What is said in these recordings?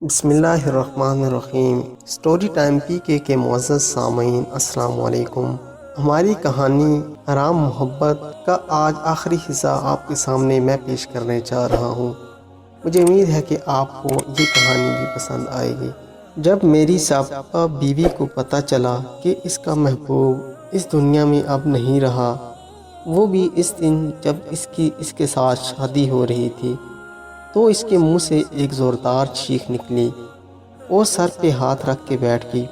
بسم اللہ الرحمن الرحیم۔ سٹوری ٹائم پی کے معزز سامعین، السلام علیکم۔ ہماری کہانی حرام محبت کا آج آخری حصہ آپ کے سامنے میں پیش کرنے جا رہا ہوں۔ مجھے امید ہے کہ آپ کو یہ کہانی بھی پسند آئے گی۔ جب میری سابقہ بیوی کو پتہ چلا کہ اس کا محبوب اس دنیا میں اب نہیں رہا، وہ بھی اس دن جب اس کے ساتھ شادی ہو رہی تھی، تو اس کے منہ سے ایک زوردار چیخ نکلی اور سر پہ ہاتھ رکھ کے بیٹھ گئی،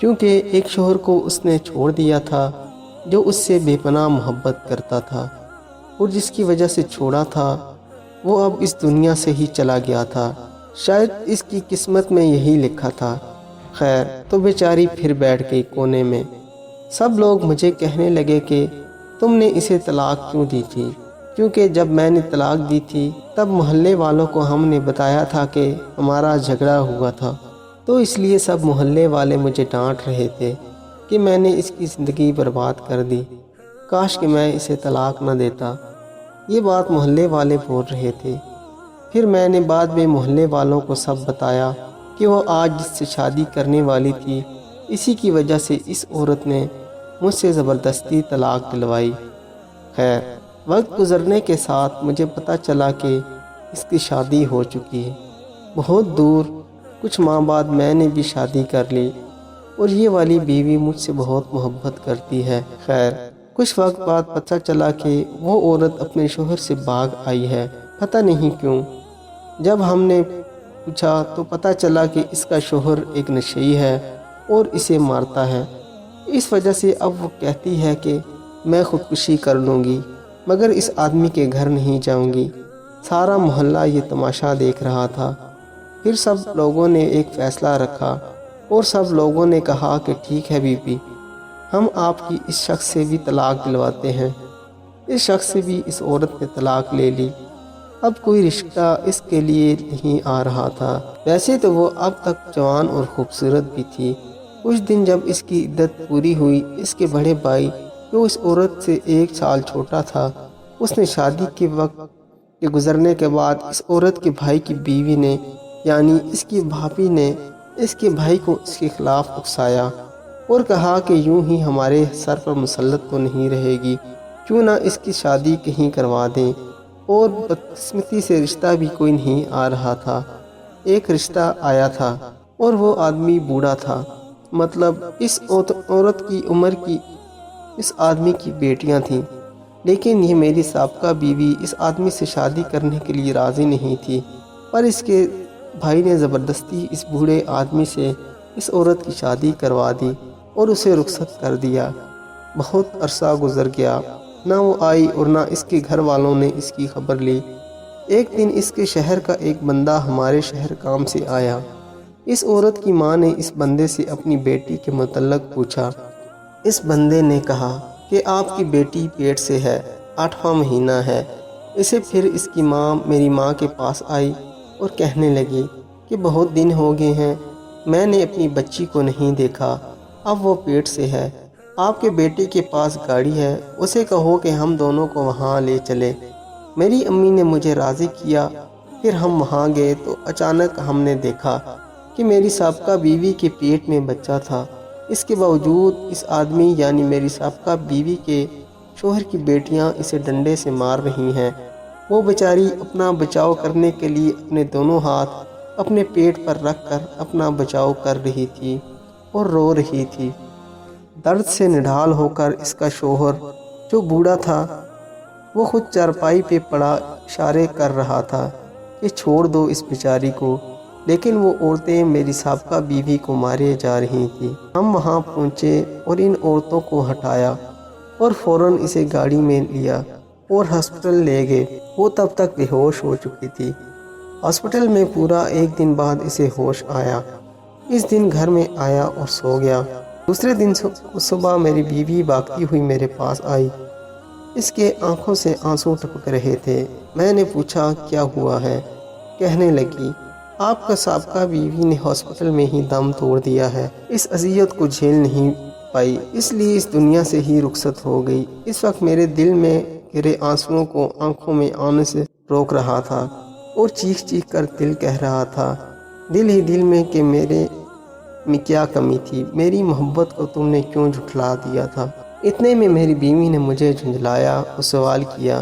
کیونکہ ایک شوہر کو اس نے چھوڑ دیا تھا جو اس سے بے پناہ محبت کرتا تھا، اور جس کی وجہ سے چھوڑا تھا وہ اب اس دنیا سے ہی چلا گیا تھا۔ شاید اس کی قسمت میں یہی لکھا تھا۔ خیر، تو بیچاری پھر بیٹھ گئی کونے میں۔ سب لوگ مجھے کہنے لگے کہ تم نے اسے طلاق کیوں دی تھی، کیونکہ جب میں نے طلاق دی تھی تب محلے والوں کو ہم نے بتایا تھا کہ ہمارا جھگڑا ہوا تھا، تو اس لیے سب محلے والے مجھے ڈانٹ رہے تھے کہ میں نے اس کی زندگی برباد کر دی، کاش کہ میں اسے طلاق نہ دیتا۔ یہ بات محلے والے بول رہے تھے۔ پھر میں نے بعد میں محلے والوں کو سب بتایا کہ وہ آج جس سے شادی کرنے والی تھی، اسی کی وجہ سے اس عورت نے مجھ سے زبردستی طلاق دلوائی۔ خیر، وقت گزرنے کے ساتھ مجھے پتہ چلا کہ اس کی شادی ہو چکی ہے۔ بہت دور کچھ ماہ بعد میں نے بھی شادی کر لی، اور یہ والی بیوی مجھ سے بہت محبت کرتی ہے۔ خیر، کچھ وقت بعد پتہ چلا کہ وہ عورت اپنے شوہر سے بھاگ آئی ہے، پتہ نہیں کیوں۔ جب ہم نے پوچھا تو پتہ چلا کہ اس کا شوہر ایک نشئی ہے اور اسے مارتا ہے۔ اس وجہ سے اب وہ کہتی ہے کہ میں خودکشی کر لوں گی، مگر اس آدمی کے گھر نہیں جاؤں گی۔ سارا محلہ یہ تماشا دیکھ رہا تھا۔ پھر سب لوگوں نے ایک فیصلہ رکھا اور سب لوگوں نے کہا کہ ٹھیک ہے بی بی، ہم آپ کی اس شخص سے بھی طلاق دلواتے ہیں۔ اس شخص سے بھی اس عورت نے طلاق لے لی۔ اب کوئی رشتہ اس کے لیے نہیں آ رہا تھا۔ ویسے تو وہ اب تک جوان اور خوبصورت بھی تھی۔ کچھ دن جب اس کی عدت پوری ہوئی، اس کے بڑے بھائی جو اس عورت سے 1 سال چھوٹا تھا، اس نے شادی کے وقت کے گزرنے کے بعد اس عورت کے بھائی کی بیوی نے یعنی اس کی بھابھی نے اس کے بھائی کو اس کے خلاف اکسایا اور کہا کہ یوں ہی ہمارے سر پر مسلط تو نہیں رہے گی، کیوں نہ اس کی شادی کہیں کروا دیں۔ اور بدقسمتی سے رشتہ بھی کوئی نہیں آ رہا تھا۔ ایک رشتہ آیا تھا اور وہ آدمی بوڑھا تھا، مطلب اس عورت کی عمر کی اس آدمی کی بیٹیاں تھیں، لیکن یہ میری سابقہ بیوی اس آدمی سے شادی کرنے کے لیے راضی نہیں تھی، پر اس کے بھائی نے زبردستی اس بوڑھے آدمی سے اس عورت کی شادی کروا دی اور اسے رخصت کر دیا۔ بہت عرصہ گزر گیا، نہ وہ آئی اور نہ اس کے گھر والوں نے اس کی خبر لی۔ ایک دن اس کے شہر کا ایک بندہ ہمارے شہر کام سے آیا۔ اس عورت کی ماں نے اس بندے سے اپنی بیٹی کے متعلق پوچھا۔ اس بندے نے کہا کہ آپ کی بیٹی پیٹ سے ہے، 8واں مہینہ ہے۔ اسے پھر اس کی ماں میری ماں کے پاس آئی اور کہنے لگی کہ بہت دن ہو گئے ہیں میں نے اپنی بچی کو نہیں دیکھا، اب وہ پیٹ سے ہے۔ آپ کے بیٹے کے پاس گاڑی ہے، اسے کہو کہ ہم دونوں کو وہاں لے چلے۔ میری امی نے مجھے راضی کیا۔ پھر ہم وہاں گئے تو اچانک ہم نے دیکھا کہ میری سابقہ بیوی کے پیٹ میں بچہ تھا۔ اس کے باوجود اس آدمی یعنی میری سابقہ بیوی کے شوہر کی بیٹیاں اسے ڈنڈے سے مار رہی ہیں۔ وہ بیچاری اپنا بچاؤ کرنے کے لیے اپنے دونوں ہاتھ اپنے پیٹ پر رکھ کر اپنا بچاؤ کر رہی تھی اور رو رہی تھی۔ درد سے نڈھال ہو کر اس کا شوہر جو بوڑھا تھا، وہ خود چارپائی پہ پڑا اشارے کر رہا تھا کہ چھوڑ دو اس بیچاری کو، لیکن وہ عورتیں میری سابقہ بیوی کو مارے جا رہی تھیں۔ ہم وہاں پہنچے اور ان عورتوں کو ہٹایا اور فوراً اسے گاڑی میں لیا اور ہسپتال لے گئے۔ وہ تب تک بے ہوش ہو چکی تھی۔ ہسپتال میں پورا 1 دن بعد اسے ہوش آیا۔ اس دن گھر میں آیا اور سو گیا۔ دوسرے دن صبح میری بیوی بھاگتی ہوئی میرے پاس آئی۔ اس کے آنکھوں سے آنسو ٹپک رہے تھے۔ میں نے پوچھا کیا ہوا ہے؟ کہنے لگی آپ کا سابقہ بیوی نے ہاسپٹل میں ہی دم توڑ دیا ہے، اس اذیت کو جھیل نہیں پائی، اس لیے اس دنیا سے ہی رخصت ہو گئی۔ اس وقت میرے دل میں گرے آنسوؤں کو آنکھوں میں آنے سے روک رہا تھا اور چیخ چیخ کر دل کہہ رہا تھا دل ہی دل میں کہ میرے میں کیا کمی تھی، میری محبت کو تم نے کیوں جھٹلا دیا تھا۔ اتنے میں میری بیوی نے مجھے جھنجھلایا اور سوال کیا،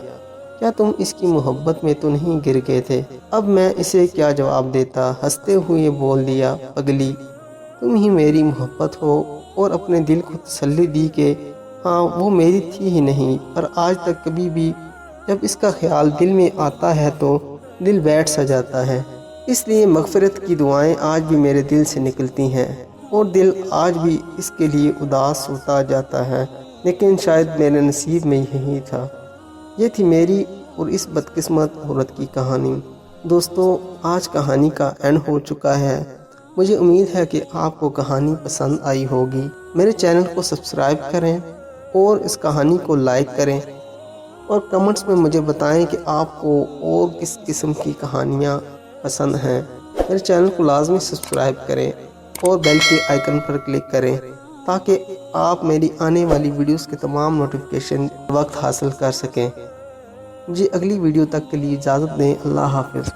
کیا تم اس کی محبت میں تو نہیں گر گئے تھے؟ اب میں اسے کیا جواب دیتا؟ ہنستے ہوئے بول دیا، پگلی تم ہی میری محبت ہو، اور اپنے دل کو تسلی دی کہ ہاں وہ میری تھی ہی نہیں، پر آج تک کبھی بھی جب اس کا خیال دل میں آتا ہے تو دل بیٹھ سا جاتا ہے۔ اس لیے مغفرت کی دعائیں آج بھی میرے دل سے نکلتی ہیں، اور دل آج بھی اس کے لیے اداس ہوتا جاتا ہے، لیکن شاید میرے نصیب میں یہی تھا۔ یہ تھی میری اور اس بدقسمت عورت کی کہانی۔ دوستو، آج کہانی کا اینڈ ہو چکا ہے۔ مجھے امید ہے کہ آپ کو کہانی پسند آئی ہوگی۔ میرے چینل کو سبسکرائب کریں اور اس کہانی کو لائک کریں، اور کمنٹس میں مجھے بتائیں کہ آپ کو اور کس قسم کی کہانیاں پسند ہیں۔ میرے چینل کو لازمی سبسکرائب کریں اور بیل کے آئیکن پر کلک کریں تاکہ آپ میری آنے والی ویڈیوز کے تمام نوٹیفیکیشن وقت حاصل کر سکیں۔ مجھے اگلی ویڈیو تک کے لیے اجازت دیں۔ اللہ حافظ۔